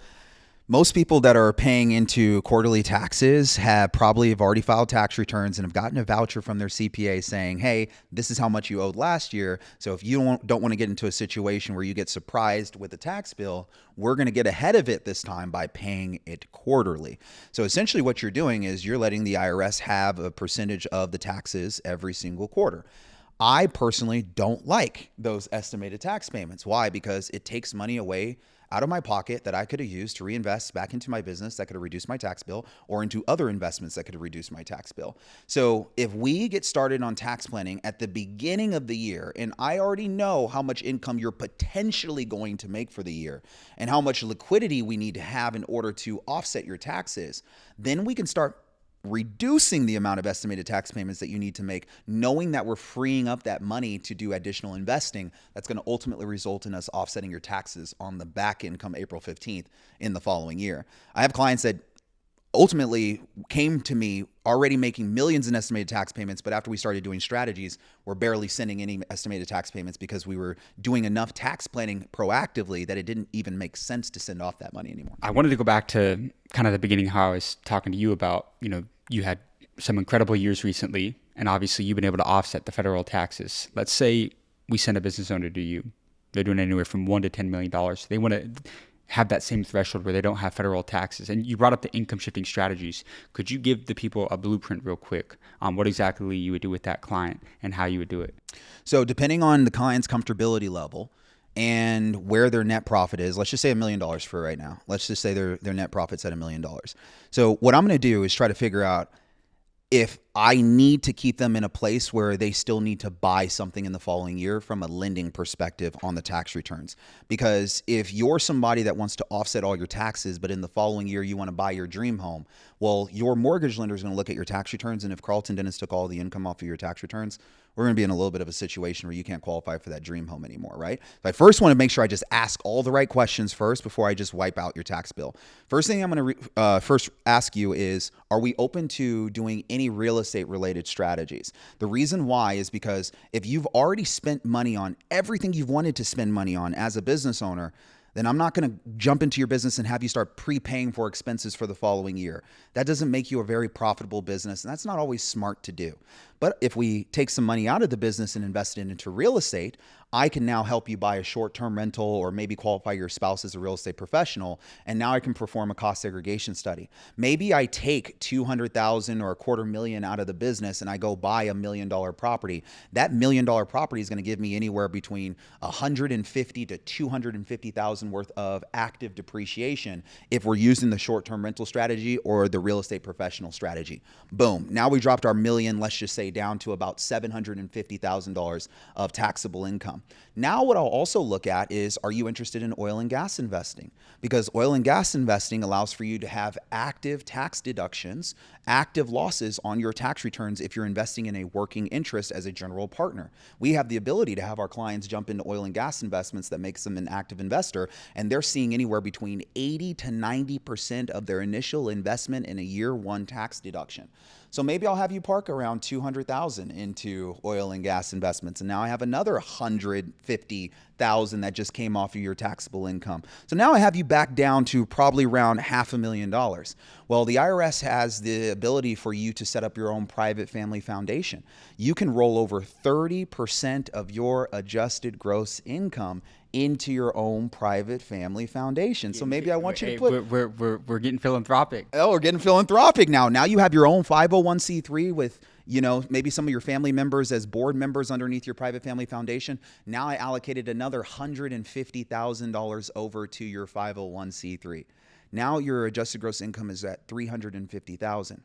most people that are paying into quarterly taxes have already filed tax returns and have gotten a voucher from their CPA saying, hey, this is how much you owed last year. So if you don't want to get into a situation where you get surprised with a tax bill, we're going to get ahead of it this time by paying it quarterly. So essentially what you're doing is you're letting the IRS have a percentage of the taxes every single quarter. I personally don't like those estimated tax payments. Why? Because it takes money away out of my pocket that I could have used to reinvest back into my business that could have reduced my tax bill, or into other investments that could have reduced my tax bill. So if we get started on tax planning at the beginning of the year, and I already know how much income you're potentially going to make for the year and how much liquidity we need to have in order to offset your taxes, then we can start reducing the amount of estimated tax payments that you need to make, knowing that we're freeing up that money to do additional investing, that's going to ultimately result in us offsetting your taxes on the back end come April 15th in the following year. I have clients that ultimately came to me already making millions in estimated tax payments, but after we started doing strategies, we're barely sending any estimated tax payments because we were doing enough tax planning proactively that it didn't even make sense to send off that money anymore. I wanted to go back to kind of the beginning, how I was talking to you about, you had some incredible years recently, and obviously you've been able to offset the federal taxes. Let's say we send a business owner to you. They're doing anywhere from $1 to $10 million. They want to have that same threshold where they don't have federal taxes. And you brought up the income shifting strategies. Could you give the people a blueprint real quick on what exactly you would do with that client and how you would do it? So depending on the client's comfortability level and where their net profit is, let's just say $1 million for right now. Let's just say their net profit's at $1 million. So what I'm going to do is try to figure out if I need to keep them in a place where they still need to buy something in the following year from a lending perspective on the tax returns. Because if you're somebody that wants to offset all your taxes, but in the following year you want to buy your dream home, well, your mortgage lender is going to look at your tax returns. And if Karlton Dennis took all the income off of your tax returns, we're going to be in a little bit of a situation where you can't qualify for that dream home anymore, right? So I first want to make sure I just ask all the right questions first before I just wipe out your tax bill. First thing I'm going to first ask you is, are we open to doing any real estate related strategies? The reason why is because if you've already spent money on everything you've wanted to spend money on as a business owner, then I'm not going to jump into your business and have you start prepaying for expenses for the following year. That doesn't make you a very profitable business, and that's not always smart to do. But if we take some money out of the business and invest it into real estate, I can now help you buy a short-term rental or maybe qualify your spouse as a real estate professional. And now I can perform a cost segregation study. Maybe I take $200,000 or $250,000 out of the business and I go buy $1 million property. That $1 million property is going to give me anywhere between $150,000 to $250,000 worth of active depreciation if we're using the short-term rental strategy or the real estate professional strategy. Boom. Now we dropped our million, let's just say, down to about $750,000 of taxable income. Now what I'll also look at is, are you interested in oil and gas investing? Because oil and gas investing allows for you to have active tax deductions, active losses on your tax returns if you're investing in a working interest as a general partner. We have the ability to have our clients jump into oil and gas investments that makes them an active investor, and they're seeing anywhere between 80 to 90% of their initial investment in a year one tax deduction. So maybe I'll have you park around $200,000 into oil and gas investments, and now I have another $150,000 that just came off of your taxable income. So now I have you back down to probably around $500,000. Well, the IRS has the ability for you to set up your own private family foundation. You can roll over 30% of your adjusted gross income into your own private family foundation. So maybe I want you to put... We're getting philanthropic. Oh, we're getting philanthropic now. Now you have your own 501c3 with, maybe some of your family members as board members underneath your private family foundation. Now I allocated another $150,000 over to your 501c3. Now your adjusted gross income is at $350,000.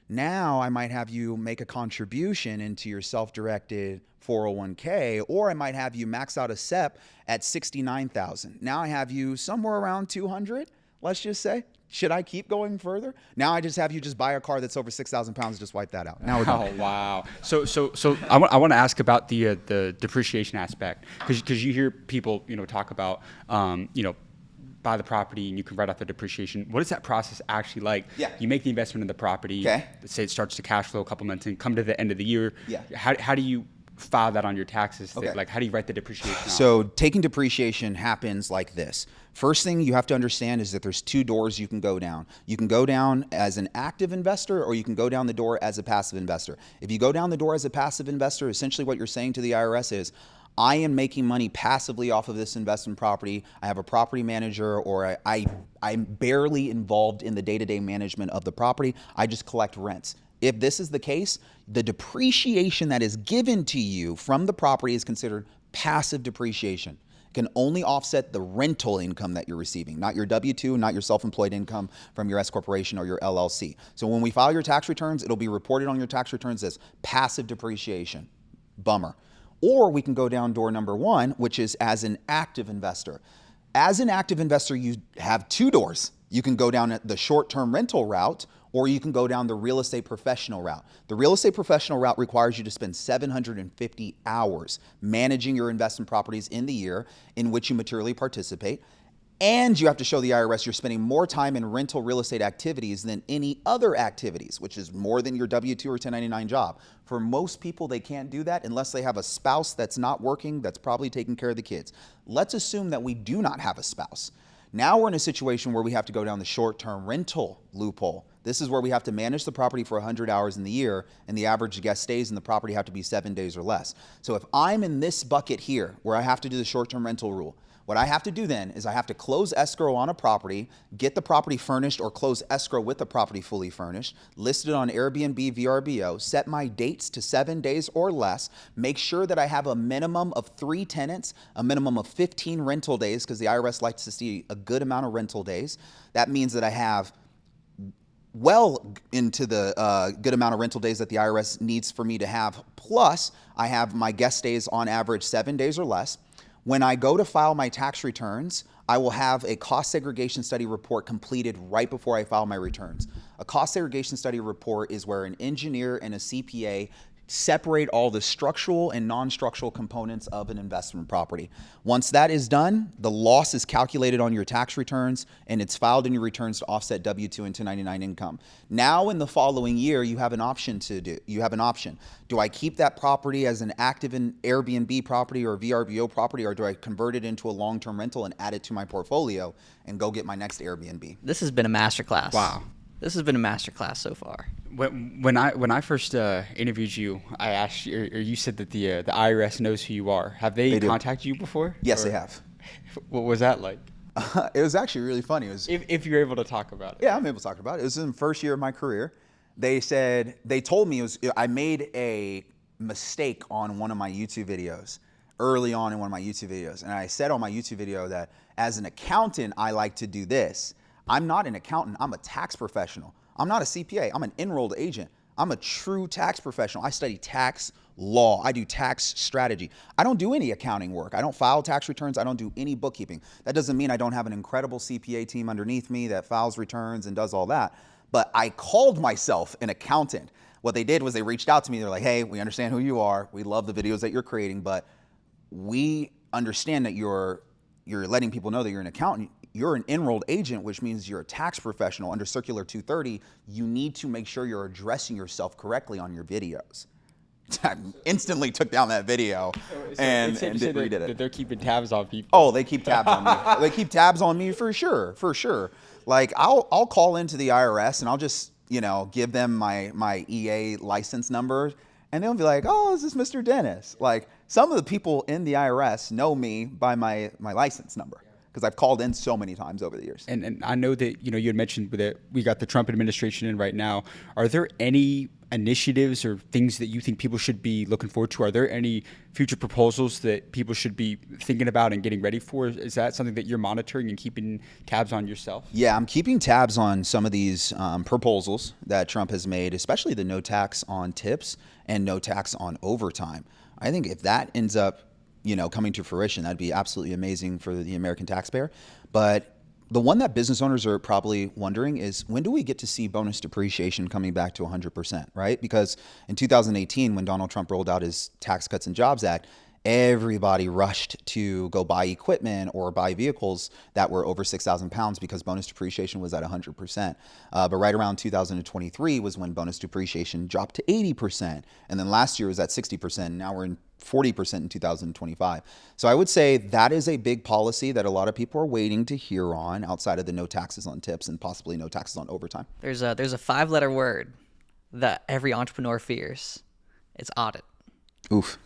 Now I might have you make a contribution into your self-directed 401k, or I might have you max out a SEP at $69,000. Now I have you somewhere around 200, let's just say. Should I keep going further? Now I just have you just buy a car that's over 6,000 pounds, just wipe that out. Now we're done. Oh, wow. So I want to ask about the depreciation aspect, because you hear people, talk about, buy the property and you can write off the depreciation. What is that process actually like? Yeah. You make the investment in the property. Okay. Let's say it starts to cash flow a couple months and come to the end of the year. Yeah. How do you file that on your taxes? Okay. Like, how do you write the depreciation off? So taking depreciation happens like this. First thing you have to understand is that there's two doors you can go down. You can go down as an active investor, or you can go down the door as a passive investor. If you go down the door as a passive investor, essentially what you're saying to the IRS is, I am making money passively off of this investment property. I have a property manager, or I'm barely involved in the day-to-day management of the property. I just collect rents. If this is the case, the depreciation that is given to you from the property is considered passive depreciation. It can only offset the rental income that you're receiving, not your W-2, not your self-employed income from your S corporation or your LLC. So when we file your tax returns, it'll be reported on your tax returns as passive depreciation. Bummer. Or we can go down door number one, which is as an active investor. As an active investor, you have two doors. You can go down the short-term rental route, or you can go down the real estate professional route. The real estate professional route requires you to spend 750 hours managing your investment properties in the year in which you materially participate. And you have to show the IRS you're spending more time in rental real estate activities than any other activities, which is more than your W-2 or 1099 job. For most people, they can't do that unless they have a spouse that's not working, that's probably taking care of the kids. Let's assume that we do not have a spouse. Now we're in a situation where we have to go down the short-term rental loophole. This is where we have to manage the property for 100 hours in the year, and the average guest stays in the property have to be 7 days or less. So if I'm in this bucket here, where I have to do the short-term rental rule, what I have to do then is I have to close escrow on a property, get the property furnished or close escrow with the property fully furnished, list it on Airbnb, VRBO, set my dates to 7 days or less, make sure that I have a minimum of 3 tenants, a minimum of 15 rental days, because the IRS likes to see a good amount of rental days. That means that I have well into the good amount of rental days that the IRS needs for me to have. Plus, I have my guest stays on average 7 days or less. When I go to file my tax returns, I will have a cost segregation study report completed right before I file my returns. A cost segregation study report is where an engineer and a CPA separate all the structural and non-structural components of an investment property. Once that is done, the loss is calculated on your tax returns and it's filed in your returns to offset W-2 and 1099 income. Now in the following year, you have an option to do. You have an option. Do I keep that property as an active in Airbnb property or VRBO property, or do I convert it into a long-term rental and add it to my portfolio and go get my next Airbnb? This has been a masterclass. Wow. This has been a masterclass so far. When I first interviewed you, I asked you, or you said that the IRS knows who you are. Have they do. contacted you before? Yes, Or they have. What was that like? It was actually really funny. It was, If you're able to talk about it. yeah, I'm able to talk about it. It was in the first year of my career. They told me I made a mistake on one of my YouTube videos, early on in one of my YouTube videos. And I said on my YouTube video that as an accountant, I like to do this. I'm not an accountant. I'm a tax professional. I'm not a CPA. I'm an enrolled agent. I'm a true tax professional. I study tax law. I do tax strategy. I don't do any accounting work. I don't file tax returns. I don't do any bookkeeping. That doesn't mean I don't have an incredible CPA team underneath me that files returns and does all that. But I called myself an accountant. What they did was they reached out to me. They're like, hey, we understand who you are. We love the videos that you're creating, but we understand that you're letting people know that you're an accountant. You're an enrolled agent, which means you're a tax professional. Under Circular 230, you need to make sure you're addressing yourself correctly on your videos. I instantly took down that video and redid it. That they're keeping tabs on people. Oh, they keep tabs on me. They keep tabs on me for sure, for sure. Like I'll call into the IRS and I'll just, give them my EA license number, and they'll be like, oh, is this Mr. Dennis? Like some of the people in the IRS know me by my license number, because I've called in so many times over the years. And I know that you had mentioned that we got the Trump administration in right now. Are there any initiatives or things that you think people should be looking forward to? Are there any future proposals that people should be thinking about and getting ready for? Is that something that you're monitoring and keeping tabs on yourself? Yeah, I'm keeping tabs on some of these proposals that Trump has made, especially the no tax on tips and no tax on overtime. I think if that ends up coming to fruition, that'd be absolutely amazing for the American taxpayer. But the one that business owners are probably wondering is, when do we get to see bonus depreciation coming back to 100%, right? Because in 2018, when Donald Trump rolled out his Tax Cuts and Jobs Act, everybody rushed to go buy equipment or buy vehicles that were over 6,000 pounds because bonus depreciation was at 100%. But right around 2023 was when bonus depreciation dropped to 80%. And then last year was at 60%. Now we're in 40% in 2025. So I would say that is a big policy that a lot of people are waiting to hear on, outside of the no taxes on tips and possibly no taxes on overtime. There's a 5-letter word that every entrepreneur fears. It's audit. Oof.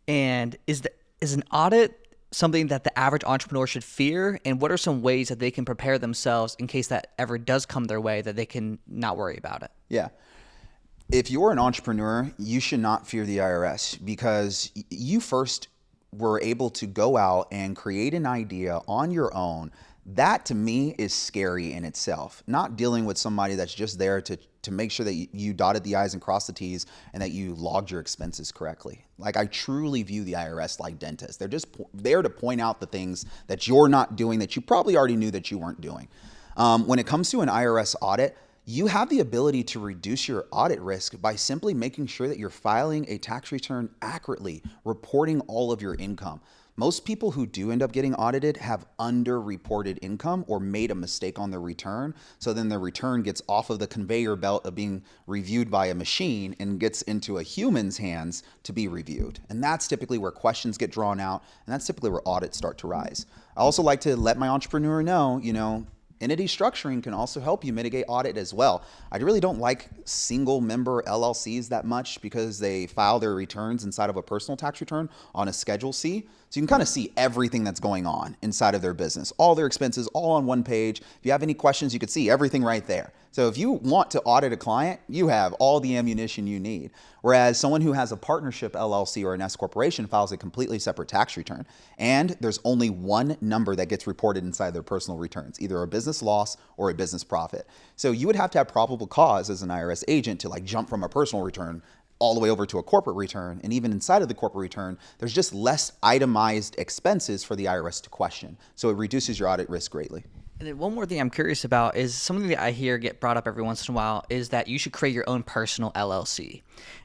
And is an audit something that the average entrepreneur should fear? And what are some ways that they can prepare themselves in case that ever does come their way, that they can not worry about it? Yeah. If you're an entrepreneur, you should not fear the IRS, because you first were able to go out and create an idea on your own. That to me is scary in itself. Not dealing with somebody that's just there to make sure that you dotted the I's and crossed the T's and that you logged your expenses correctly. Like, I truly view the IRS like dentists. They're just there to point out the things that you're not doing that you probably already knew that you weren't doing. When it comes to an IRS audit, you have the ability to reduce your audit risk by simply making sure that you're filing a tax return accurately, reporting all of your income. Most people who do end up getting audited have underreported income or made a mistake on their return. So then their return gets off of the conveyor belt of being reviewed by a machine and gets into a human's hands to be reviewed. And that's typically where questions get drawn out, and that's typically where audits start to rise. I also like to let my entrepreneur know, entity structuring can also help you mitigate audit as well. I really don't like single member LLCs that much because they file their returns inside of a personal tax return on a Schedule C. So you can kind of see everything that's going on inside of their business, all their expenses, all on one page. If you have any questions, you could see everything right there. So if you want to audit a client, you have all the ammunition you need. Whereas someone who has a partnership LLC or an S corporation files a completely separate tax return, and there's only one number that gets reported inside their personal returns, either a business loss or a business profit. So you would have to have probable cause as an IRS agent to jump from a personal return all the way over to a corporate return. And even inside of the corporate return, there's just less itemized expenses for the IRS to question. So it reduces your audit risk greatly. And then one more thing I'm curious about is something that I hear get brought up every once in a while is that you should create your own personal LLC.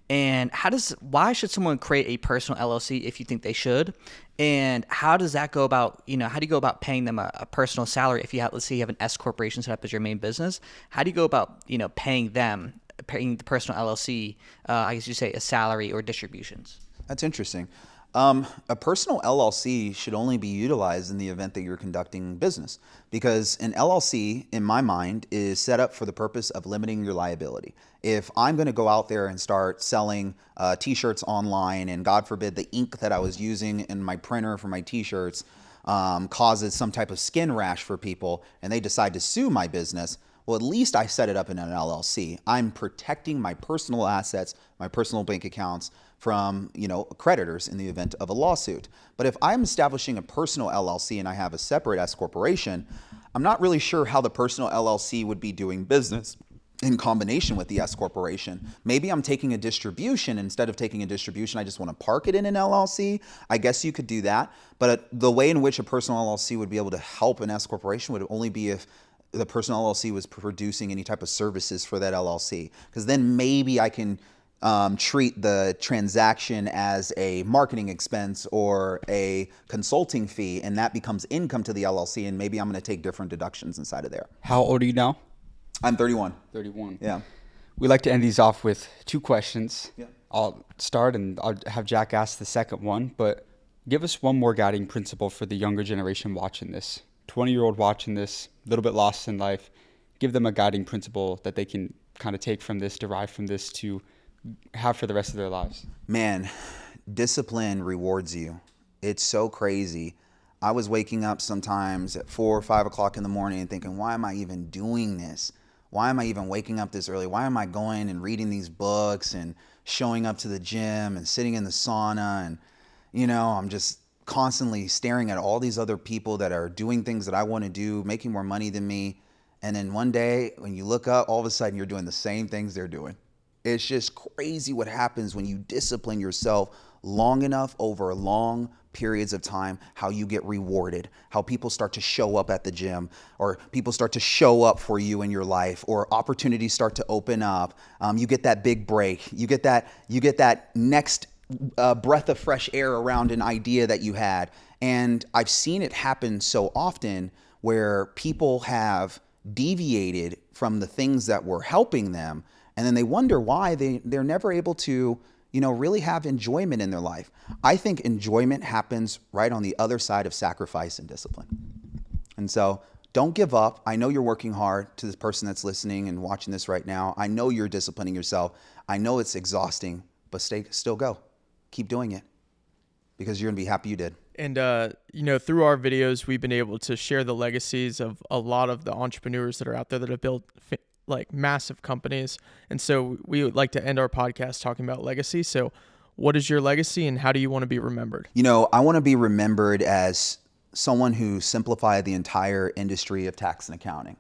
And why should someone create a personal LLC if you think they should? And how does that go about, how do you go about paying them a personal salary if let's say you have an S corporation set up as your main business? How do you go about, paying the personal LLC, I guess you say a salary or distributions? That's interesting. A personal LLC should only be utilized in the event that you're conducting business, because an LLC, in my mind, is set up for the purpose of limiting your liability. If I'm going to go out there and start selling t-shirts online, and God forbid the ink that I was using in my printer for my t-shirts causes some type of skin rash for people, and they decide to sue my business, well, at least I set it up in an LLC. I'm protecting my personal assets, my personal bank accounts from, creditors in the event of a lawsuit. But if I'm establishing a personal LLC and I have a separate S corporation, I'm not really sure how the personal LLC would be doing business in combination with the S corporation. Maybe I'm taking a distribution. Instead of taking a distribution, I just want to park it in an LLC. I guess you could do that. But the way in which a personal LLC would be able to help an S corporation would only be if the personal LLC was producing any type of services for that LLC. Because then maybe I can treat the transaction as a marketing expense or a consulting fee, and that becomes income to the LLC, and maybe I'm going to take different deductions inside of there. How old are you now? I'm 31. 31. Yeah. We like to end these off with 2 questions. Yeah. I'll start and I'll have Jack ask the second one, but give us one more guiding principle for the younger generation watching this. 20-year-old watching this, a little bit lost in life. Give them a guiding principle that they can kind of take from this, derive from this to have for the rest of their lives. Man, discipline rewards you. It's so crazy. I was waking up sometimes at 4 or 5 o'clock in the morning and thinking, why am I even doing this? Why am I even waking up this early? Why am I going and reading these books and showing up to the gym and sitting in the sauna? And, I'm just constantly staring at all these other people that are doing things that I want to do, making more money than me. And then one day when you look up, all of a sudden you're doing the same things they're doing. It's just crazy what happens when you discipline yourself long enough over long periods of time, how you get rewarded, how people start to show up at the gym, or people start to show up for you in your life, or opportunities start to open up. You get that big break. You get that next breath of fresh air around an idea that you had. And I've seen it happen so often where people have deviated from the things that were helping them, and then they wonder why they're never able to, really have enjoyment in their life. I think enjoyment happens right on the other side of sacrifice and discipline. And so don't give up. I know you're working hard. To the person that's listening and watching this right now, I know you're disciplining yourself. I know it's exhausting, but still go. Keep doing it, because you're going to be happy you did. And, through our videos, we've been able to share the legacies of a lot of the entrepreneurs that are out there that have built massive companies. And so we would like to end our podcast talking about legacy. So what is your legacy and how do you want to be remembered? I want to be remembered as someone who simplified the entire industry of tax and accounting.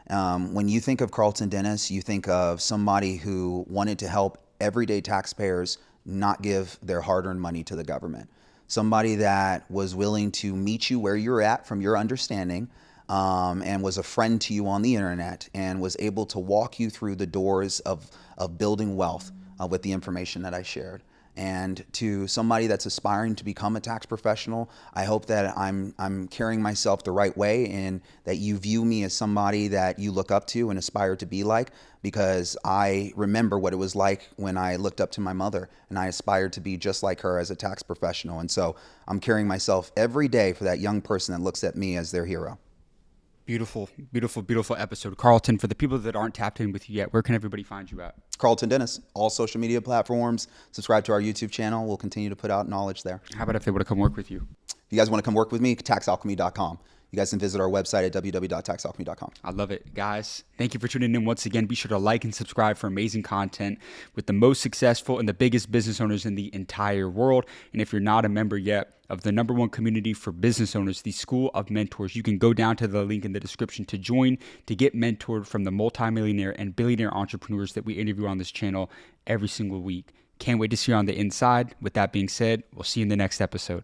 When you think of Karlton Dennis, you think of somebody who wanted to help everyday taxpayers not give their hard-earned money to the government. Somebody that was willing to meet you where you're at from your understanding, and was a friend to you on the internet and was able to walk you through the doors of building wealth with the information that I shared. And to somebody that's aspiring to become a tax professional, I hope that I'm carrying myself the right way and that you view me as somebody that you look up to and aspire to be like, because I remember what it was like when I looked up to my mother and I aspired to be just like her as a tax professional. And so I'm carrying myself every day for that young person that looks at me as their hero. Beautiful, beautiful, beautiful episode. Carlton, for the people that aren't tapped in with you yet, where can everybody find you at? Karlton Dennis, all social media platforms. Subscribe to our YouTube channel. We'll continue to put out knowledge there. How about if they want to come work with you? If you guys want to come work with me, taxalchemy.com. You guys can visit our website at www.taxalchemy.com. I love it. Guys, thank you for tuning in once again. Be sure to like and subscribe for amazing content with the most successful and the biggest business owners in the entire world. And if you're not a member yet of the #1 community for business owners, the School of Mentors, you can go down to the link in the description to join, to get mentored from the multimillionaire and billionaire entrepreneurs that we interview on this channel every single week. Can't wait to see you on the inside. With that being said, we'll see you in the next episode.